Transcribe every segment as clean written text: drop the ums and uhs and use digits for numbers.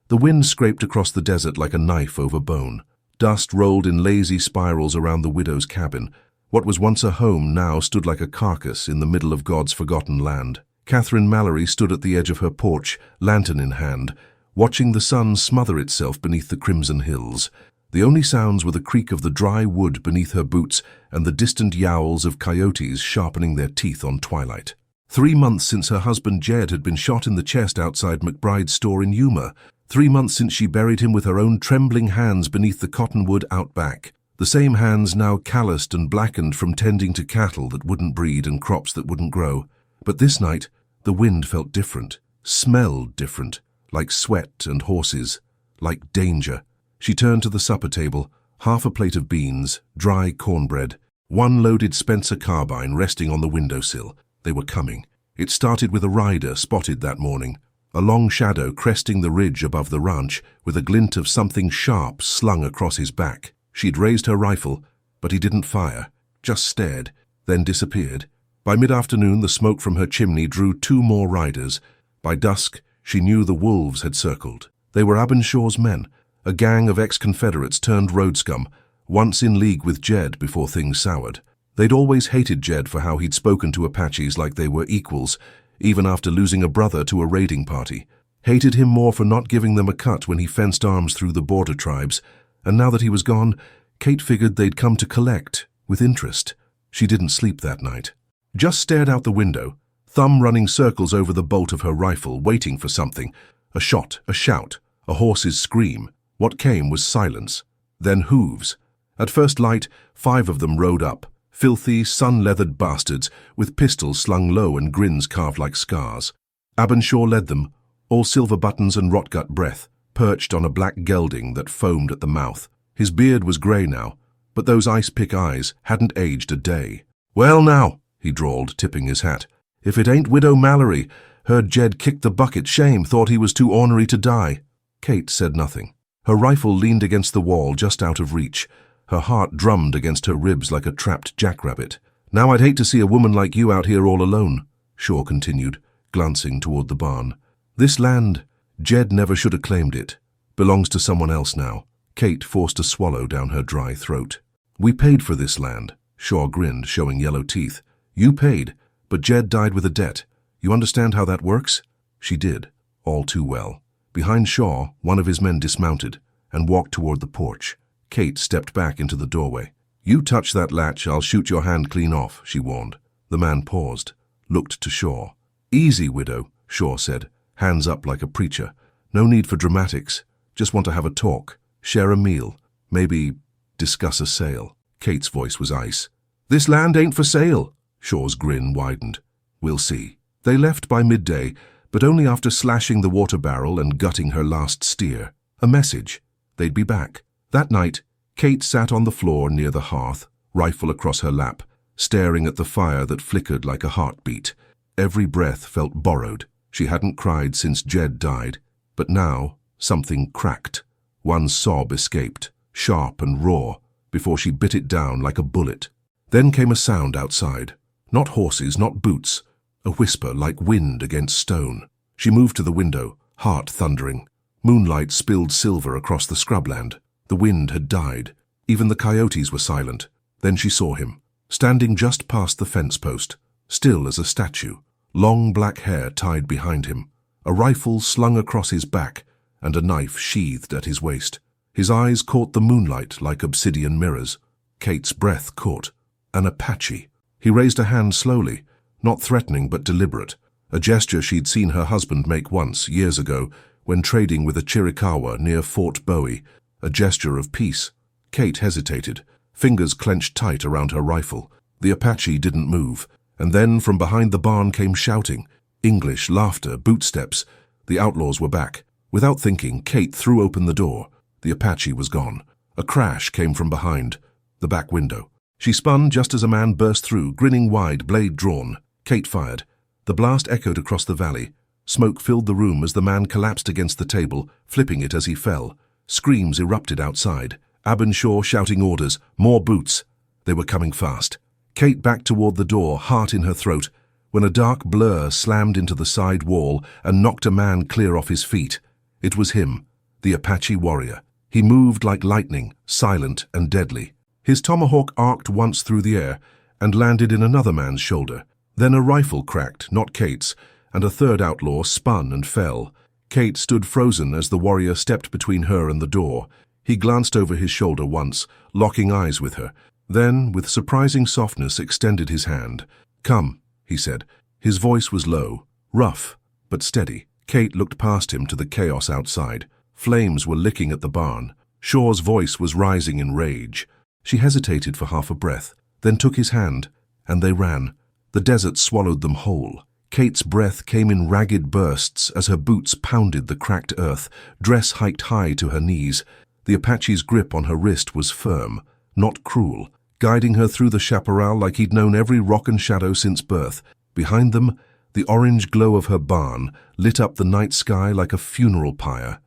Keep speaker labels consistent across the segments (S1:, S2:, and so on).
S1: The wind scraped across the desert like a knife over bone. Dust rolled in lazy spirals around the widow's cabin. What was once a home now stood like a carcass in the middle of God's forgotten land. Catherine Mallory stood at the edge of her porch, lantern in hand, watching the sun smother itself beneath the crimson hills. The only sounds were the creak of the dry wood beneath her boots and the distant yowls of coyotes sharpening their teeth on twilight. 3 months since her husband Jed had been shot in the chest outside McBride's store in Yuma. 3 months since she buried him with her own trembling hands beneath the cottonwood out back. The same hands now calloused and blackened from tending to cattle that wouldn't breed and crops that wouldn't grow. But this night, the wind felt different, smelled different, like sweat and horses, like danger. She turned to the supper table, half a plate of beans, dry cornbread, one loaded Spencer carbine resting on the windowsill. They were coming. It started with a rider spotted that morning, a long shadow cresting the ridge above the ranch with a glint of something sharp slung across his back. She'd raised her rifle, but he didn't fire, just stared, then disappeared. By mid-afternoon, the smoke from her chimney drew 2 more riders. By dusk, she knew the wolves had circled. They were Abenshaw's men, a gang of ex-Confederates turned road scum, once in league with Jed before things soured. They'd always hated Jed for how he'd spoken to Apaches like they were equals, even after losing a brother to a raiding party. Hated him more for not giving them a cut when he fenced arms through the border tribes. And now that he was gone, Kate figured they'd come to collect, with interest. She didn't sleep that night. Just stared out the window, thumb running circles over the bolt of her rifle, waiting for something. A shot, a shout, a horse's scream. What came was silence, then hooves. At first light, 5 of them rode up, filthy, sun-leathered bastards, with pistols slung low and grins carved like scars. Abenshaw led them, all silver buttons and rotgut breath, perched on a black gelding that foamed at the mouth. His beard was grey now, but those ice-pick eyes hadn't aged a day. "Well now," he drawled, tipping his hat, "if it ain't Widow Mallory. Heard Jed kicked the bucket. Shame, thought he was too ornery to die." Kate said nothing. Her rifle leaned against the wall just out of reach. Her heart drummed against her ribs like a trapped jackrabbit. "Now I'd hate to see a woman like you out here all alone," Shaw continued, glancing toward the barn. "This land, Jed never should have claimed it. Belongs to someone else now." Kate forced a swallow down her dry throat. "We paid for this land," Shaw grinned, showing yellow teeth. "You paid, but Jed died with a debt. You understand how that works?" She did, all too well. Behind Shaw, one of his men dismounted and walked toward the porch. Kate stepped back into the doorway. "You touch that latch, I'll shoot your hand clean off," she warned. The man paused, looked to Shaw. "Easy, Widow," Shaw said, hands up like a preacher. "No need for dramatics. Just want to have a talk, share a meal, maybe discuss a sale." Kate's voice was ice. "This land ain't for sale." Shaw's grin widened. "We'll see." They left by midday, but only after slashing the water barrel and gutting her last steer. A message. They'd be back. That night, Kate sat on the floor near the hearth, rifle across her lap, staring at the fire that flickered like a heartbeat. Every breath felt borrowed. She hadn't cried since Jed died, but now something cracked. One sob escaped, sharp and raw, before she bit it down like a bullet. Then came a sound outside. Not horses, not boots. A whisper like wind against stone. She moved to the window, heart thundering. Moonlight spilled silver across the scrubland. The wind had died. Even the coyotes were silent. Then she saw him, standing just past the fence post, still as a statue, long black hair tied behind him, a rifle slung across his back, and a knife sheathed at his waist. His eyes caught the moonlight like obsidian mirrors. Kate's breath caught. An Apache. He raised a hand slowly, not threatening but deliberate, a gesture she'd seen her husband make once, years ago, when trading with a Chiricahua near Fort Bowie, a gesture of peace. Kate hesitated, fingers clenched tight around her rifle. The Apache didn't move, and then from behind the barn came shouting. English, laughter, bootsteps. The outlaws were back. Without thinking, Kate threw open the door. The Apache was gone. A crash came from behind, the back window. She spun just as a man burst through, grinning wide, blade drawn. Kate fired. The blast echoed across the valley. Smoke filled the room as the man collapsed against the table, flipping it as he fell. Screams erupted outside. Abenshaw shouting orders. More boots. They were coming fast. Kate backed toward the door, heart in her throat, when a dark blur slammed into the side wall and knocked a man clear off his feet. It was him, the Apache warrior. He moved like lightning, silent and deadly. His tomahawk arced once through the air and landed in another man's shoulder. Then a rifle cracked, not Kate's, and a third outlaw spun and fell. Kate stood frozen as the warrior stepped between her and the door. He glanced over his shoulder once, locking eyes with her. Then, with surprising softness, extended his hand. "Come," he said. His voice was low, rough, but steady. Kate looked past him to the chaos outside. Flames were licking at the barn. Shaw's voice was rising in rage. She hesitated for half a breath, then took his hand, and they ran. The desert swallowed them whole. Kate's breath came in ragged bursts as her boots pounded the cracked earth, dress hiked high to her knees. The Apache's grip on her wrist was firm, not cruel, guiding her through the chaparral like he'd known every rock and shadow since birth. Behind them, the orange glow of her barn lit up the night sky like a funeral pyre.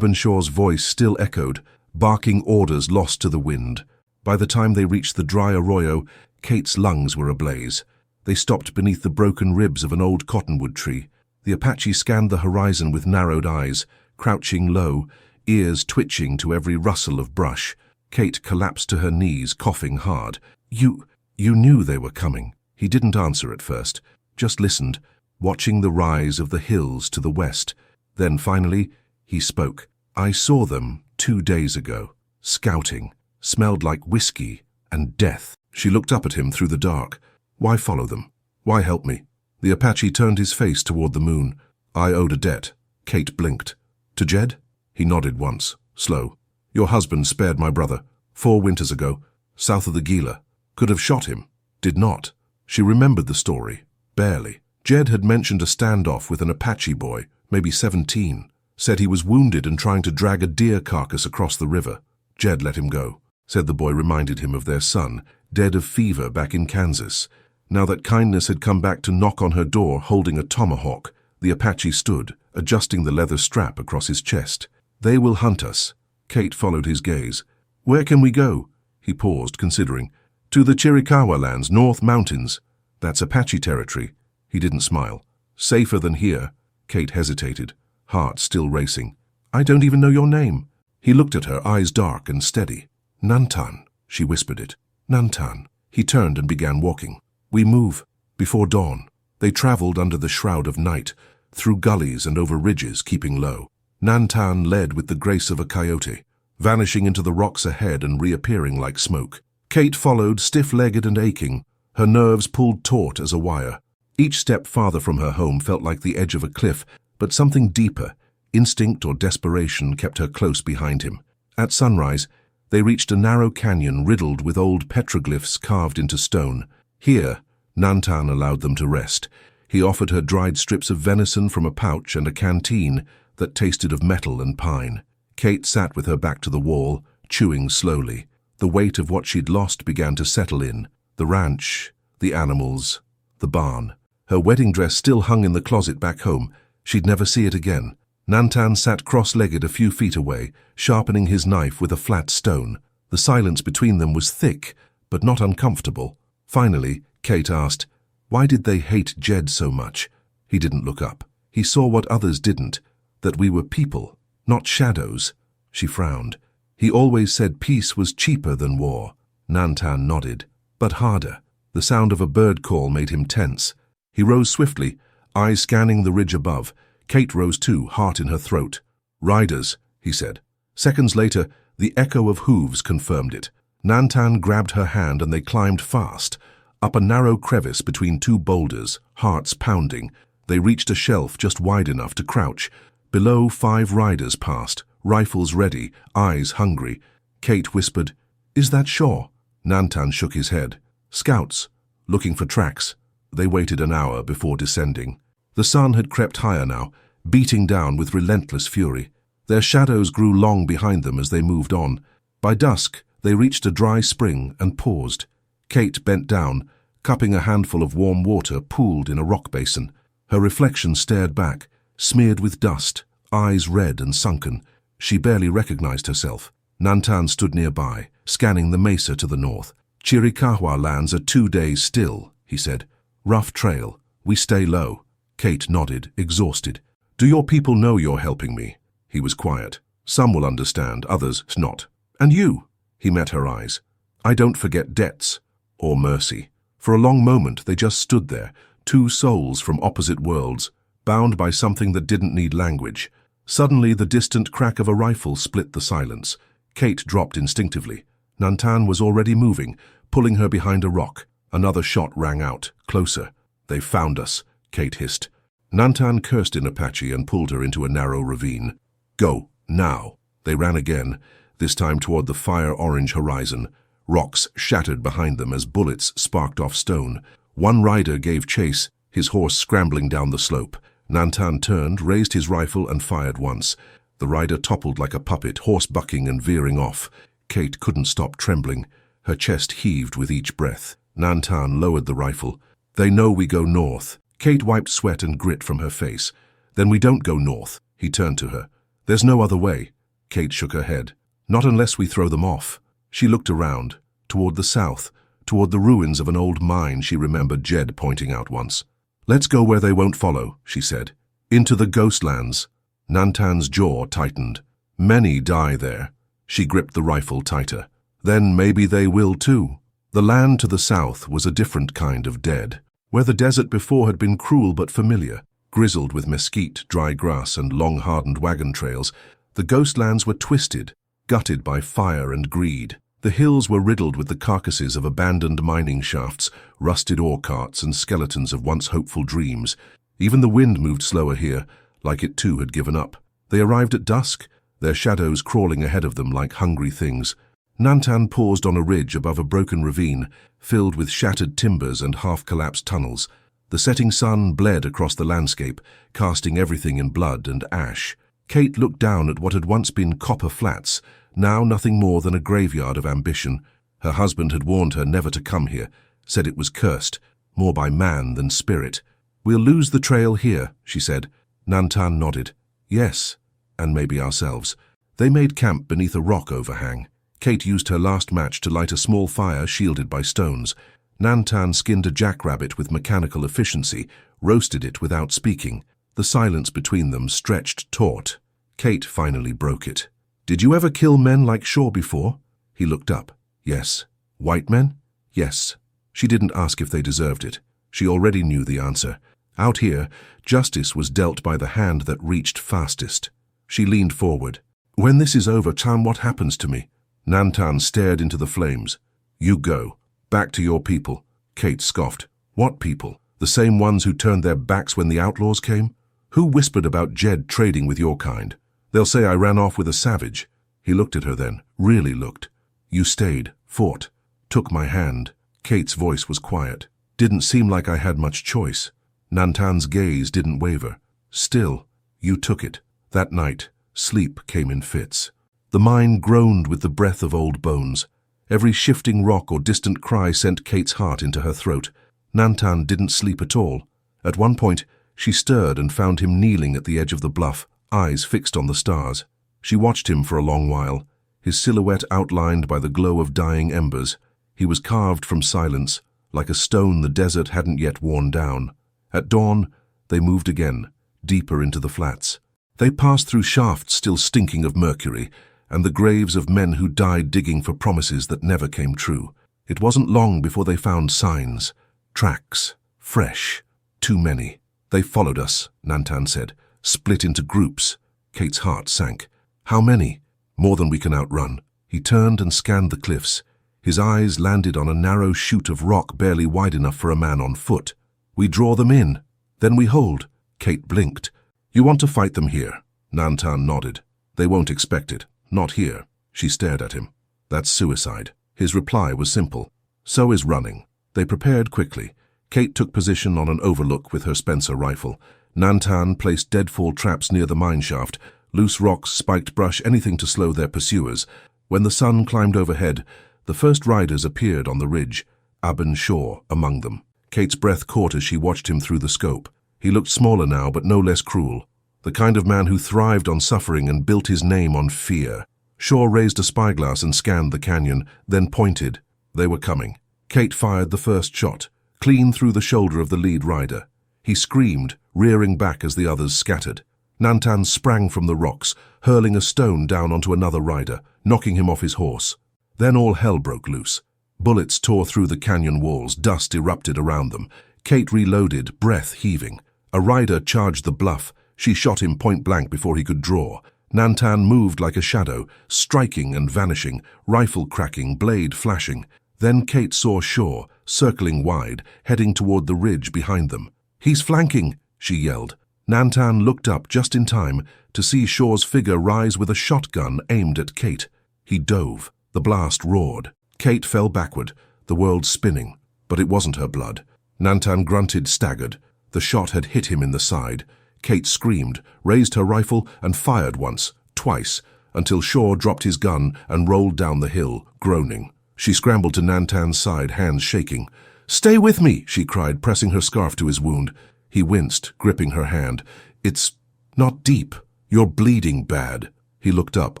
S1: Shaw's voice still echoed, barking orders lost to the wind. By the time they reached the dry arroyo, Kate's lungs were ablaze. They stopped beneath the broken ribs of an old cottonwood tree. The Apache scanned the horizon with narrowed eyes, crouching low, ears twitching to every rustle of brush. Kate collapsed to her knees, coughing hard. You knew they were coming." He didn't answer at first, just listened, watching the rise of the hills to the west. Then finally, he spoke. "I saw them 2 days ago, scouting. Smelled like whiskey and death." She looked up at him through the dark. "Why follow them? Why help me?" The Apache turned his face toward the moon. "I owed a debt." Kate blinked. "To Jed?" He nodded once, slow. "Your husband spared my brother 4 winters ago, south of the Gila. Could have shot him. Did not." She remembered the story, barely. Jed had mentioned a standoff with an Apache boy, maybe 17. Said he was wounded and trying to drag a deer carcass across the river. Jed let him go. Said the boy reminded him of their son, dead of fever back in Kansas. Now that kindness had come back to knock on her door holding a tomahawk, the Apache stood, adjusting the leather strap across his chest. "They will hunt us." Kate followed his gaze. "Where can we go?" He paused, considering. "To the Chiricahua lands, North Mountains." "That's Apache territory." He didn't smile. "Safer than here." Kate hesitated, heart still racing. "I don't even know your name." He looked at her, eyes dark and steady. "Nantan," she whispered it. "Nantan." He turned and began walking. "We move. Before dawn." They traveled under the shroud of night, through gullies and over ridges, keeping low. Nantan led with the grace of a coyote, vanishing into the rocks ahead and reappearing like smoke. Kate followed, stiff-legged and aching, her nerves pulled taut as a wire. Each step farther from her home felt like the edge of a cliff, but something deeper, instinct or desperation, kept her close behind him. At sunrise, they reached a narrow canyon riddled with old petroglyphs carved into stone. Here, Nantan allowed them to rest. He offered her dried strips of venison from a pouch and a canteen that tasted of metal and pine. Kate sat with her back to the wall, chewing slowly. The weight of what she'd lost began to settle in. The ranch, the animals, the barn. Her wedding dress still hung in the closet back home. She'd never see it again. Nantan sat cross-legged a few feet away, sharpening his knife with a flat stone. The silence between them was thick, but not uncomfortable. Finally, Kate asked, "Why did they hate Jed so much?" He didn't look up. He saw what others didn't, that we were people, not shadows. She frowned. "He always said peace was cheaper than war." Nantan nodded, but harder. The sound of a bird call made him tense. He rose swiftly, eyes scanning the ridge above. Kate rose too, heart in her throat. "Riders," he said. Seconds later, the echo of hooves confirmed it. Nantan grabbed her hand and they climbed fast. Up a narrow crevice between 2 boulders, hearts pounding, they reached a shelf just wide enough to crouch. Below, 5 riders passed, rifles ready, eyes hungry. Kate whispered, "Is that Shaw?" Nantan shook his head. "Scouts, looking for tracks." They waited an hour before descending. The sun had crept higher now, beating down with relentless fury. Their shadows grew long behind them as they moved on. By dusk, they reached a dry spring and paused. Kate bent down, cupping a handful of warm water pooled in a rock basin. Her reflection stared back, smeared with dust, eyes red and sunken. She barely recognized herself. Nantan stood nearby, scanning the mesa to the north. "Chiricahua lands are 2 days still," he said. "Rough trail. We stay low." Kate nodded, exhausted. "Do your people know you're helping me?" He was quiet. Some will understand, others not. And you? He met her eyes. I don't forget debts. Or mercy. For a long moment they just stood there, two souls from opposite worlds, bound by something that didn't need language. Suddenly the distant crack of a rifle split the silence. Kate dropped instinctively. Nantan was already moving, pulling her behind a rock. Another shot rang out, closer. They've found us, Kate hissed. Nantan cursed in Apache and pulled her into a narrow ravine. Go, now. They ran again, this time toward the fire-orange horizon. Rocks shattered behind them as bullets sparked off stone. One rider gave chase, his horse scrambling down the slope. Nantan turned, raised his rifle and fired once. The rider toppled like a puppet, horse bucking and veering off. Kate couldn't stop trembling. Her chest heaved with each breath. Nantan lowered the rifle. They know we go north. Kate wiped sweat and grit from her face. Then we don't go north. He turned to her. There's no other way. Kate shook her head. Not unless we throw them off. She looked around, toward the south, toward the ruins of an old mine she remembered Jed pointing out once. Let's go where they won't follow, she said. Into the ghostlands. Nantan's jaw tightened. Many die there. She gripped the rifle tighter. Then maybe they will too. The land to the south was a different kind of dead, where the desert before had been cruel but familiar. Grizzled with mesquite, dry grass, and long-hardened wagon trails, the ghostlands were twisted, gutted by fire and greed. The hills were riddled with the carcasses of abandoned mining shafts, rusted ore carts, and skeletons of once hopeful dreams. Even the wind moved slower here, like it too had given up. They arrived at dusk, their shadows crawling ahead of them like hungry things. Nantan paused on a ridge above a broken ravine, filled with shattered timbers and half-collapsed tunnels. The setting sun bled across the landscape, casting everything in blood and ash. Kate looked down at what had once been copper flats, now nothing more than a graveyard of ambition. Her husband had warned her never to come here, said it was cursed, more by man than spirit. We'll lose the trail here, she said. Nantan nodded. Yes, and maybe ourselves. They made camp beneath a rock overhang. Kate used her last match to light a small fire shielded by stones. Nantan skinned a jackrabbit with mechanical efficiency, roasted it without speaking. The silence between them stretched taut. Kate finally broke it. Did you ever kill men like Shaw before? He looked up. Yes. White men? Yes. She didn't ask if they deserved it. She already knew the answer. Out here, justice was dealt by the hand that reached fastest. She leaned forward. When this is over, tell what happens to me. Nantan stared into the flames. You go. Back to your people. Kate scoffed. What people? The same ones who turned their backs when the outlaws came? Who whispered about Jed trading with your kind? They'll say I ran off with a savage. He looked at her then, really looked. You stayed, fought, took my hand. Kate's voice was quiet. Didn't seem like I had much choice. Nantan's gaze didn't waver. Still, you took it. That night, sleep came in fits. The mine groaned with the breath of old bones. Every shifting rock or distant cry sent Kate's heart into her throat. Nantan didn't sleep at all. At one point, she stirred and found him kneeling at the edge of the bluff, eyes fixed on the stars. She watched him for a long while, his silhouette outlined by the glow of dying embers. He was carved from silence, like a stone the desert hadn't yet worn down. At dawn, they moved again, deeper into the flats. They passed through shafts still stinking of mercury, and the graves of men who died digging for promises that never came true. It wasn't long before they found signs, tracks, fresh, too many. They followed us, Nantan said, split into groups. Kate's heart sank. How many? More than we can outrun. He turned and scanned the cliffs. His eyes landed on a narrow chute of rock barely wide enough for a man on foot. We draw them in. Then we hold. Kate blinked. You want to fight them here? Nantan nodded. They won't expect it. Not here. She stared at him. That's suicide. His reply was simple. So is running. They prepared quickly. Kate took position on an overlook with her Spencer rifle. Nantan placed deadfall traps near the mine shaft, loose rocks, spiked brush, anything to slow their pursuers. When the sun climbed overhead, the first riders appeared on the ridge, Abin Shaw among them. Kate's breath caught as she watched him through the scope. He looked smaller now, but no less cruel. The kind of man who thrived on suffering and built his name on fear. Shaw raised a spyglass and scanned the canyon, then pointed. They were coming. Kate fired the first shot, clean through the shoulder of the lead rider. He screamed, rearing back as the others scattered. Nantan sprang from the rocks, hurling a stone down onto another rider, knocking him off his horse. Then all hell broke loose. Bullets tore through the canyon walls, dust erupted around them. Kate reloaded, breath heaving. A rider charged the bluff. She shot him point blank before he could draw. Nantan moved like a shadow, striking and vanishing, rifle cracking, blade flashing. Then Kate saw Shaw, circling wide, heading toward the ridge behind them. "He's flanking!" she yelled. Nantan looked up just in time to see Shaw's figure rise with a shotgun aimed at Kate. He dove. The blast roared. Kate fell backward, the world spinning. But it wasn't her blood. Nantan grunted, staggered. The shot had hit him in the side. Kate screamed, raised her rifle, and fired once, twice, until Shaw dropped his gun and rolled down the hill, groaning. She scrambled to Nantan's side, hands shaking. "Stay with me," she cried, pressing her scarf to his wound. He winced, gripping her hand. "It's not deep. You're bleeding bad." He looked up,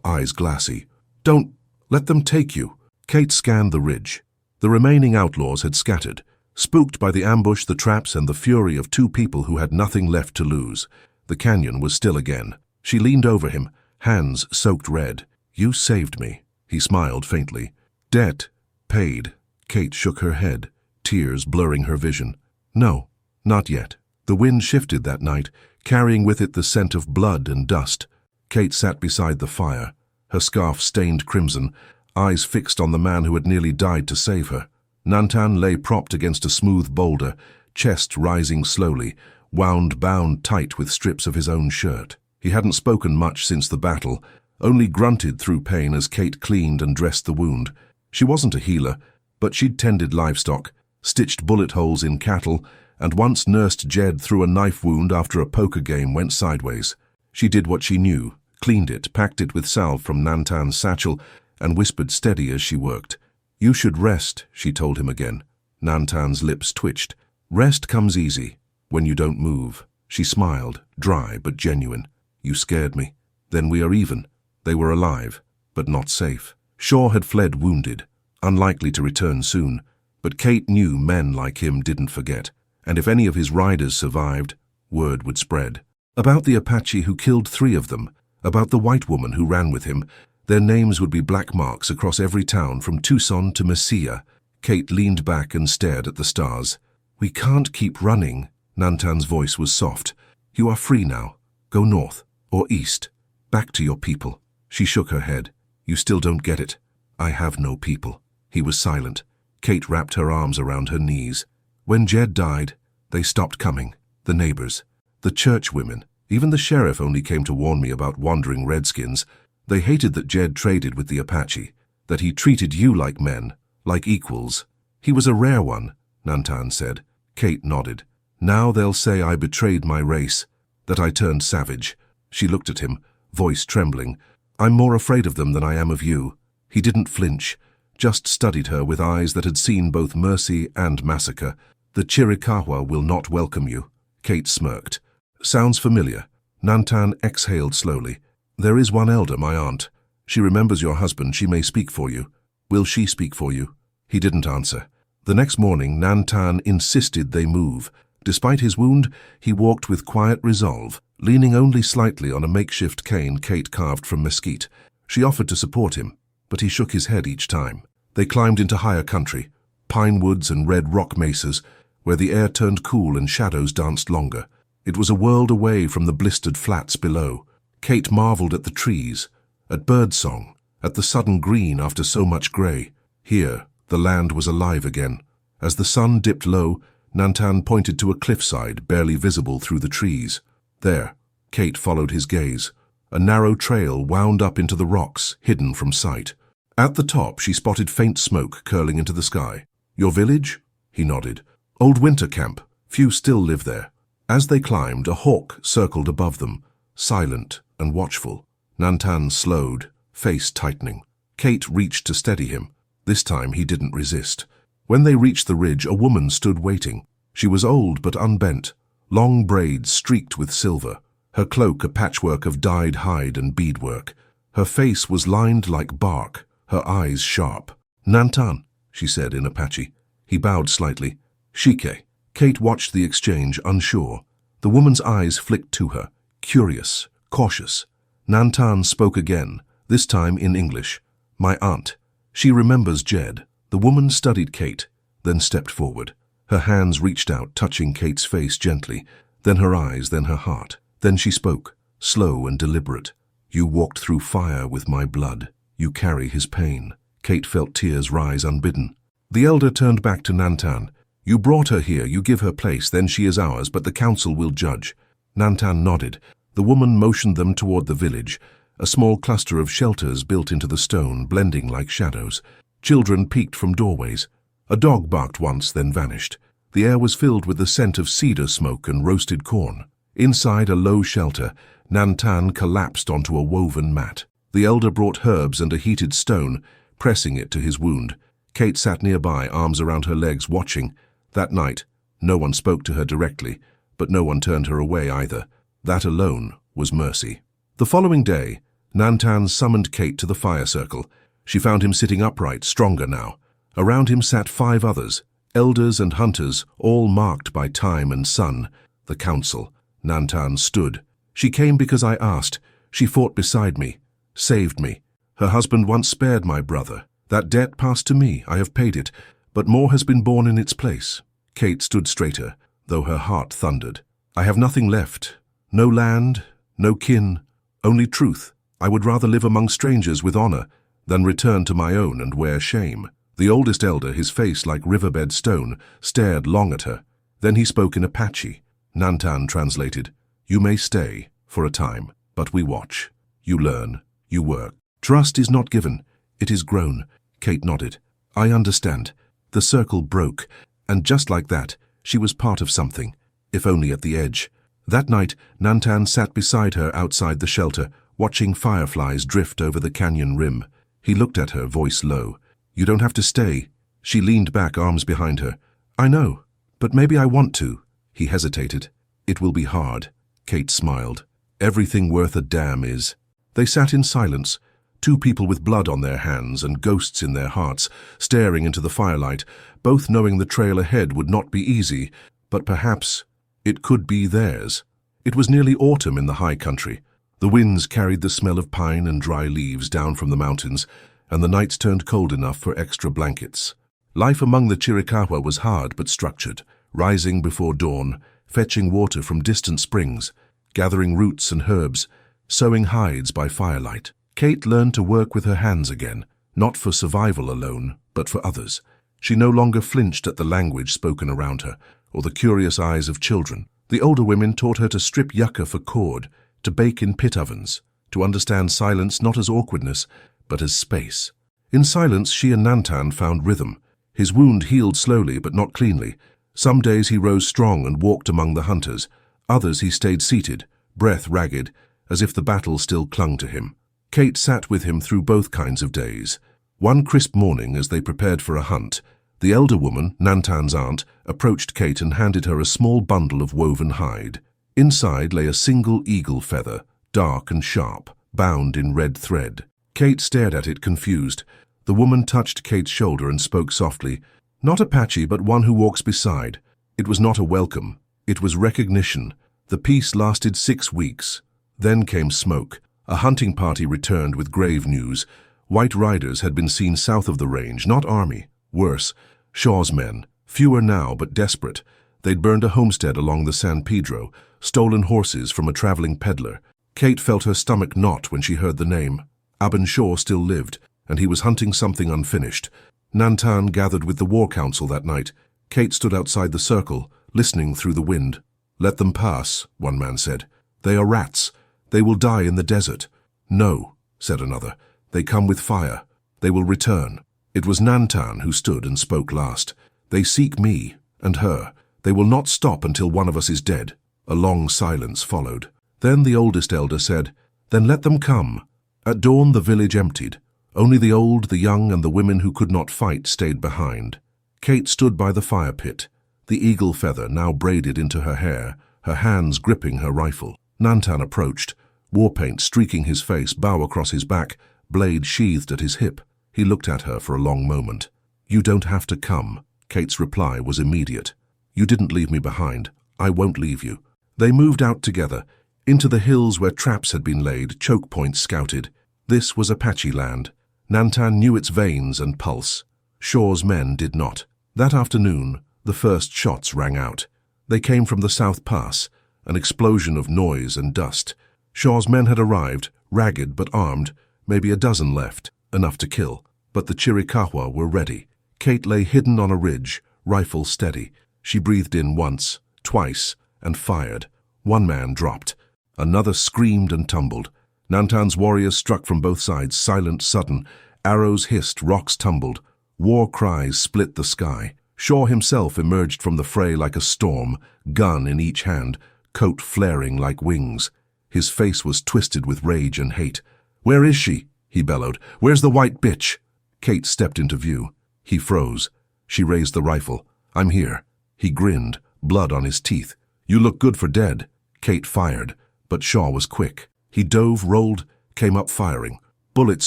S1: eyes glassy. "Don't let them take you." Kate scanned the ridge. The remaining outlaws had scattered, spooked by the ambush, the traps, and the fury of two people who had nothing left to lose. The canyon was still again. She leaned over him, hands soaked red. "You saved me." He smiled faintly. "Debt paid." Kate shook her head, tears blurring her vision. "No, not yet." The wind shifted that night, carrying with it the scent of blood and dust. Kate sat beside the fire, her scarf stained crimson, eyes fixed on the man who had nearly died to save her. Nantan lay propped against a smooth boulder, chest rising slowly, bound tight with strips of his own shirt. He hadn't spoken much since the battle, only grunted through pain as Kate cleaned and dressed the wound. She wasn't a healer, but she'd tended livestock, stitched bullet holes in cattle, and once nursed Jed through a knife wound after a poker game went sideways. She did what she knew, cleaned it, packed it with salve from Nantan's satchel, and whispered steady as she worked. "You should rest," she told him again. Nantan's lips twitched. "Rest comes easy, when you don't move." She smiled, dry but genuine. "You scared me. Then we are even." They were alive, but not safe. Shaw had fled wounded, unlikely to return soon, but Kate knew men like him didn't forget. And if any of his riders survived, word would spread. About the Apache who killed 3 of them, about the white woman who ran with him, their names would be black marks across every town from Tucson to Mesilla. Kate leaned back and stared at the stars. "We can't keep running." Nantan's voice was soft. "You are free now. Go north, or east, back to your people." She shook her head. "You still don't get it. I have no people." He was silent. Kate wrapped her arms around her knees. "When Jed died, they stopped coming. The neighbors, the church women, even the sheriff only came to warn me about wandering redskins. They hated that Jed traded with the Apache, that he treated you like men, like equals. He was a rare one," Nantan said. Kate nodded. "Now they'll say I betrayed my race, that I turned savage." She looked at him, voice trembling. "I'm more afraid of them than I am of you." He didn't flinch, just studied her with eyes that had seen both mercy and massacre. "The Chiricahua will not welcome you." Kate smirked. "Sounds familiar." Nantan exhaled slowly. "There is one elder, my aunt. She remembers your husband. She may speak for you." "Will she speak for you?" He didn't answer. The next morning, Nantan insisted they move. Despite his wound, he walked with quiet resolve, leaning only slightly on a makeshift cane Kate carved from mesquite. She offered to support him, but he shook his head each time. They climbed into higher country, pine woods and red rock mesas, where the air turned cool and shadows danced longer. It was a world away from the blistered flats below. Kate marveled at the trees, at birdsong, at the sudden green after so much grey. Here, the land was alive again. As the sun dipped low, Nantan pointed to a cliffside barely visible through the trees. There, Kate followed his gaze. A narrow trail wound up into the rocks, hidden from sight. At the top, she spotted faint smoke curling into the sky. "Your village?" He nodded. "Old winter camp. Few still live there." As they climbed, a hawk circled above them, silent and watchful. Nantan slowed, face tightening. Kate reached to steady him. This time he didn't resist. When they reached the ridge, a woman stood waiting. She was old but unbent, long braids streaked with silver, her cloak a patchwork of dyed hide and beadwork. Her face was lined like bark, her eyes sharp. "Nantan," she said in Apache. He bowed slightly. "Shike." Kate watched the exchange, unsure. The woman's eyes flicked to her, curious, cautious. Nantan spoke again, this time in English. My aunt. She remembers Jed. The woman studied Kate, then stepped forward. Her hands reached out, touching Kate's face gently, then her eyes, then her heart. Then she spoke, slow and deliberate. You walked through fire with my blood. You carry his pain. Kate felt tears rise unbidden. The elder turned back to Nantan. You brought her here, you give her place, then she is ours, but the council will judge. Nantan nodded. The woman motioned them toward the village, a small cluster of shelters built into the stone, blending like shadows. Children peeked from doorways. A dog barked once, then vanished. The air was filled with the scent of cedar smoke and roasted corn. Inside a low shelter, Nantan collapsed onto a woven mat. The elder brought herbs and a heated stone, pressing it to his wound. Kate sat nearby, arms around her legs, watching. That night, no one spoke to her directly, but no one turned her away either. That alone was mercy. The following day, Nantan summoned Kate to the fire circle. She found him sitting upright, stronger now. Around him sat 5 others, elders and hunters, all marked by time and sun. The council. Nantan stood. She came because I asked. She fought beside me, saved me. Her husband once spared my brother. That debt passed to me, I have paid it, but more has been born in its place. Kate stood straighter, though her heart thundered. I have nothing left. No land, no kin, only truth. I would rather live among strangers with honor than return to my own and wear shame. The oldest elder, his face like riverbed stone, stared long at her. Then he spoke in Apache. Nantan translated, You may stay, for a time, but we watch. You learn, you work. Trust is not given, it is grown. Kate nodded. I understand. The circle broke, and just like that, she was part of something, if only at the edge. That night, Nantan sat beside her outside the shelter, watching fireflies drift over the canyon rim. He looked at her, voice low. You don't have to stay. She leaned back, arms behind her. I know, but maybe I want to. He hesitated. It will be hard. Kate smiled. Everything worth a damn is. They sat in silence, 2 people with blood on their hands and ghosts in their hearts, staring into the firelight, both knowing the trail ahead would not be easy, but perhaps it could be theirs. It was nearly autumn in the high country. The winds carried the smell of pine and dry leaves down from the mountains, and the nights turned cold enough for extra blankets. Life among the Chiricahua was hard but structured, rising before dawn, fetching water from distant springs, gathering roots and herbs, sewing hides by firelight. Kate learned to work with her hands again, not for survival alone, but for others. She no longer flinched at the language spoken around her, or the curious eyes of children. The older women taught her to strip yucca for cord, to bake in pit ovens, to understand silence not as awkwardness, but as space. In silence, she and Nantan found rhythm. His wound healed slowly but not cleanly. Some days he rose strong and walked among the hunters. Others he stayed seated, breath ragged, as if the battle still clung to him. Kate sat with him through both kinds of days. One crisp morning, as they prepared for a hunt, the elder woman, Nantan's aunt, approached Kate and handed her a small bundle of woven hide. Inside lay a single eagle feather, dark and sharp, bound in red thread. Kate stared at it, confused. The woman touched Kate's shoulder and spoke softly. Not Apache, but one who walks beside. It was not a welcome. It was recognition. The peace lasted 6 weeks. Then came smoke. A hunting party returned with grave news. White riders had been seen south of the range, not army. Worse, Shaw's men. Fewer now, but desperate. They'd burned a homestead along the San Pedro, stolen horses from a traveling peddler. Kate felt her stomach knot when she heard the name. Aben Shaw still lived, and he was hunting something unfinished. Nantan gathered with the war council that night. Kate stood outside the circle, listening through the wind. Let them pass, one man said. They are rats. They will die in the desert. No, said another. They come with fire. They will return. It was Nantan who stood and spoke last. They seek me and her. They will not stop until one of us is dead. A long silence followed. Then the oldest elder said, Then let them come. At dawn the village emptied. Only the old, the young, and the women who could not fight stayed behind. Kate stood by the fire pit, the eagle feather now braided into her hair, her hands gripping her rifle. Nantan approached, war paint streaking his face, bow across his back, blade sheathed at his hip. He looked at her for a long moment. You don't have to come. Kate's reply was immediate. You didn't leave me behind. I won't leave you. They moved out together, Into the hills where traps had been laid, choke points scouted. This was Apache land. Nantan knew its veins and pulse. Shaw's men did not. That afternoon, the first shots rang out. They came from the South Pass, an explosion of noise and dust. Shaw's men had arrived, ragged but armed, maybe a dozen left, enough to kill. But the Chiricahua were ready. Kate lay hidden on a ridge, rifle steady. She breathed in once, twice, and fired. One man dropped. Another screamed and tumbled. Nantan's warriors struck from both sides, silent, sudden. Arrows hissed, rocks tumbled. War cries split the sky. Shaw himself emerged from the fray like a storm, gun in each hand, coat flaring like wings. His face was twisted with rage and hate. "Where is she?" he bellowed. "Where's the white bitch?" Kate stepped into view. He froze. She raised the rifle. "I'm here." He grinned, blood on his teeth. "You look good for dead." Kate fired, but Shaw was quick. He dove, rolled, came up firing. Bullets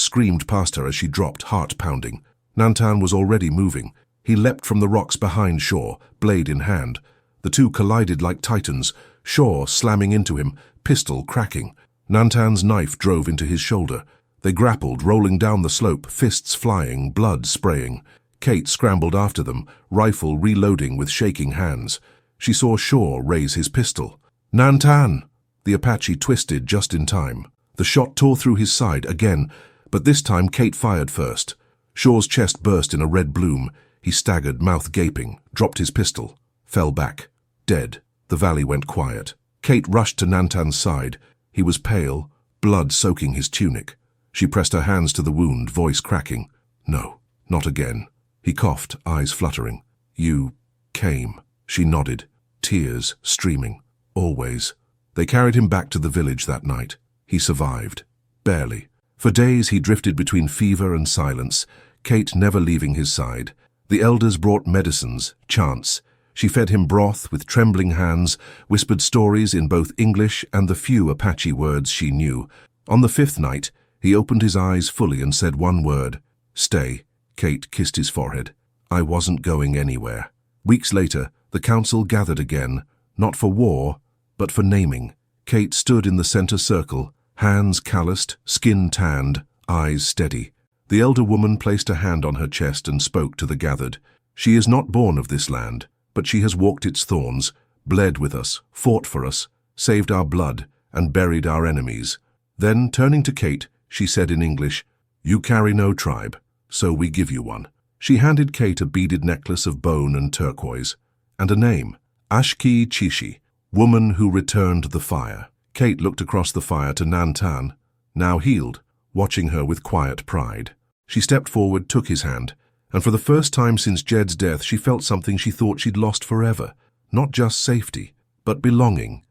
S1: screamed past her as she dropped, heart pounding. Nantan was already moving. He leapt from the rocks behind Shaw, blade in hand. The two collided like titans, Shaw slamming into him, pistol cracking. Nantan's knife drove into his shoulder. They grappled, rolling down the slope, fists flying, blood spraying. Kate scrambled after them, rifle reloading with shaking hands. She saw Shaw raise his pistol. "Nantan!" The Apache twisted just in time. The shot tore through his side again, but this time Kate fired first. Shaw's chest burst in a red bloom. He staggered, mouth gaping, dropped his pistol, fell back. Dead. The valley went quiet. Kate rushed to Nantan's side. He was pale, blood soaking his tunic. She pressed her hands to the wound, voice cracking. "No, not again." He coughed, eyes fluttering. "You came." She nodded, tears streaming. "Always." They carried him back to the village that night. He survived. Barely. For days he drifted between fever and silence, Kate never leaving his side. The elders brought medicines, chants. She fed him broth with trembling hands, whispered stories in both English and the few Apache words she knew. On the fifth night, he opened his eyes fully and said one word, "Stay." Kate kissed his forehead. "I wasn't going anywhere." Weeks later, the council gathered again, not for war, but for naming. Kate stood in the center circle, hands calloused, skin tanned, eyes steady. The elder woman placed a hand on her chest and spoke to the gathered. "She is not born of this land, but she has walked its thorns, bled with us, fought for us, saved our blood, and buried our enemies." Then, turning to Kate, she said in English, "You carry no tribe, so we give you one." She handed Kate a beaded necklace of bone and turquoise, and a name, Ashki Chishi, woman who returned the fire. Kate looked across the fire to Nantan, now healed, watching her with quiet pride. She stepped forward, took his hand, and for the first time since Jed's death she felt something she thought she'd lost forever. Not just safety, but belonging.